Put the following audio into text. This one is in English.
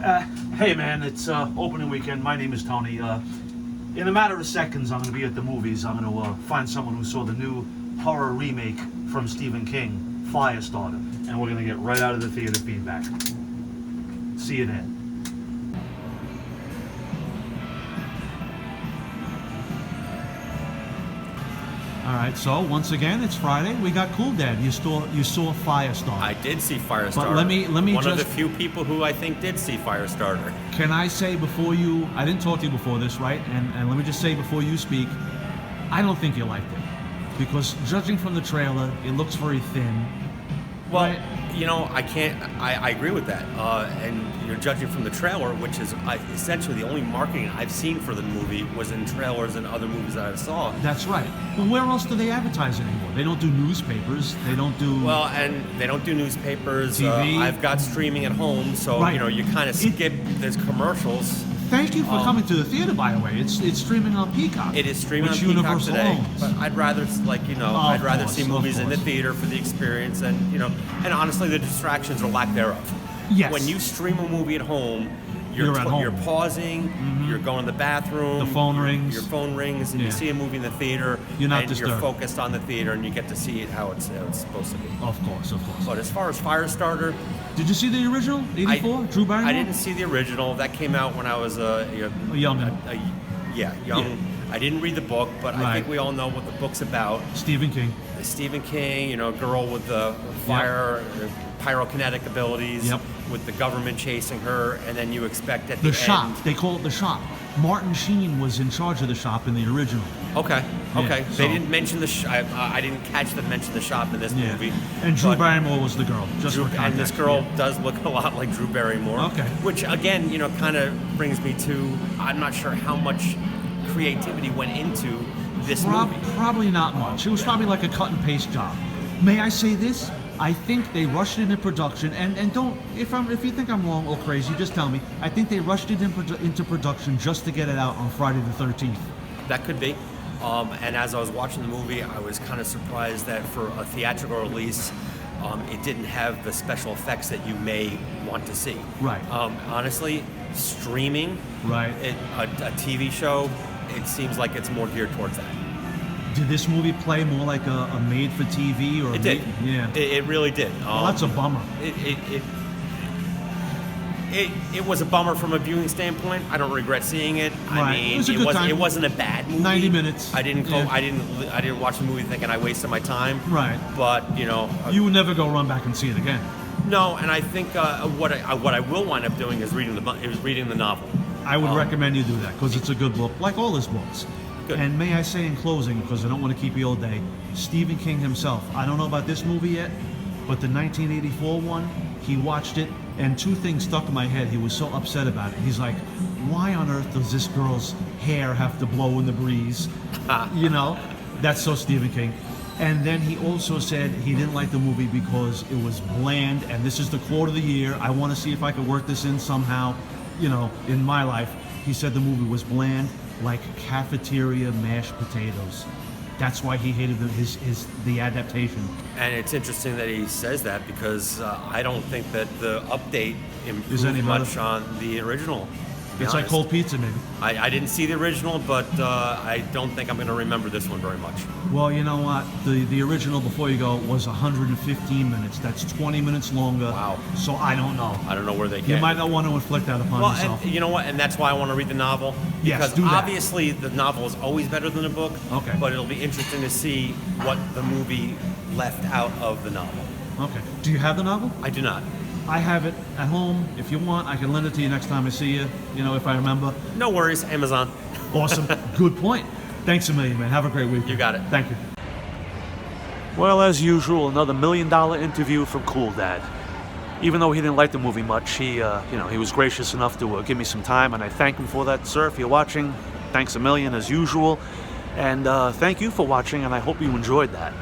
Hey man, it's opening weekend. My name is Tony. In a matter of seconds, I'm going to be at the movies. I'm going to find someone who saw the new horror remake from Stephen King, Firestarter, and we're going to get right out of the theater feedback. See you there. All right, so once again, it's Friday. We got Cool Dad. You saw Firestarter. I did see Firestarter. But let me One just, of the few people who I think did see Firestarter. Can I say before you? I didn't talk to you before this, right? And let me just say before you speak, I don't think you liked it because judging from the trailer, it looks very thin. Well, right? you know, I agree with that. And you're judging from the trailer, which is essentially the only marketing I've seen for the movie was in trailers and other movies that I saw. That's right. Well, where else do they advertise anymore? They don't do newspapers. They don't do... Well, and they don't do newspapers. TV. I've got streaming at home, so, right. you know, you kind of skip those commercials. Thank you for coming to the theater, by the way. It's streaming on Peacock. It is streaming which on Peacock Universal today. owns. But I'd rather, I'd rather see movies in the course. theater for the experience, and and honestly, the distractions or lack thereof. Yes. When you stream a movie at home, You're at home. You're pausing. Mm-hmm. You're going to the bathroom. The phone rings. Your phone rings, and you see a movie in the theater. You're not and disturbed. You're focused on the theater, and you get to see it how it's supposed to be. Of course. But as far as Firestarter, did you see the original, 84, Drew Barrymore? I didn't see the original. That came out when I was a youngin'. young. Yeah. I didn't read the book, but I think we all know what the book's about. Stephen King. Stephen King, a girl with the fire, pyrokinetic abilities, with the government chasing her, and then you expect at the end... The shop. They call it the shop. Martin Sheen was in charge of the shop in the original. Okay. Yeah, They didn't mention the I didn't catch them mention the shop in this movie. And Drew Barrymore was the girl. And this girl does look a lot like Drew Barrymore. Okay. Which, again, kind of brings me to, I'm not sure how much creativity went into this movie. Probably not much. It was probably like a cut and paste job. May I say this? I think they rushed it into production, and don't, if you think I'm wrong or crazy, just tell me. I think they rushed it into production just to get it out on Friday the 13th. That could be. And as I was watching the movie, I was kind of surprised that for a theatrical release, it didn't have the special effects that you may want to see. Right. Honestly, streaming, right, a TV show, it seems like it's more geared towards that. Did this movie play more like a made-for-TV or? It did. Yeah. It really did. Well, that's a bummer. It was a bummer from a viewing standpoint. I don't regret seeing it. Right. I mean, it wasn't a bad movie. 90 minutes. I didn't watch the movie thinking I wasted my time. Right. But you would never go run back and see it again. No, and I think what I will wind up doing is reading the novel. I would recommend you do that because it's a good book, like all his books. Good. And may I say in closing, because I don't want to keep you all day, Stephen King himself, I don't know about this movie yet, but the 1984 one, he watched it, and two things stuck in my head. He was so upset about it. He's like, why on earth does this girl's hair have to blow in the breeze? That's so Stephen King. And then he also said he didn't like the movie because it was bland, and this is the quote of the year. I want to see if I could work this in somehow, in my life. He said the movie was bland, like cafeteria mashed potatoes. That's why he hated the adaptation. And it's interesting that he says that because I don't think that the update improved much on the original. It's like cold pizza, maybe. I didn't see the original, but I don't think I'm going to remember this one very much. Well, you know what? The original, before you go, was 115 minutes. That's 20 minutes longer. Wow. So I don't know. I don't know where they get. You might not want to inflict that upon yourself. And you know what? And that's why I want to read the novel. Yes, because do that. obviously the novel is always better than the book. Okay. But it'll be interesting to see what the movie left out of the novel. Okay. Do you have the novel? I do not. I have it at home. If you want, I can lend it to you next time I see you, if I remember. No worries, Amazon. Awesome. Good point. Thanks a million, man. Have a great week. You got it. Thank you. Well, as usual, another $1 million interview from Cool Dad. Even though he didn't like the movie much, he was gracious enough to give me some time, and I thank him for that. Sir, if you're watching, thanks a million as usual. And thank you for watching, and I hope you enjoyed that.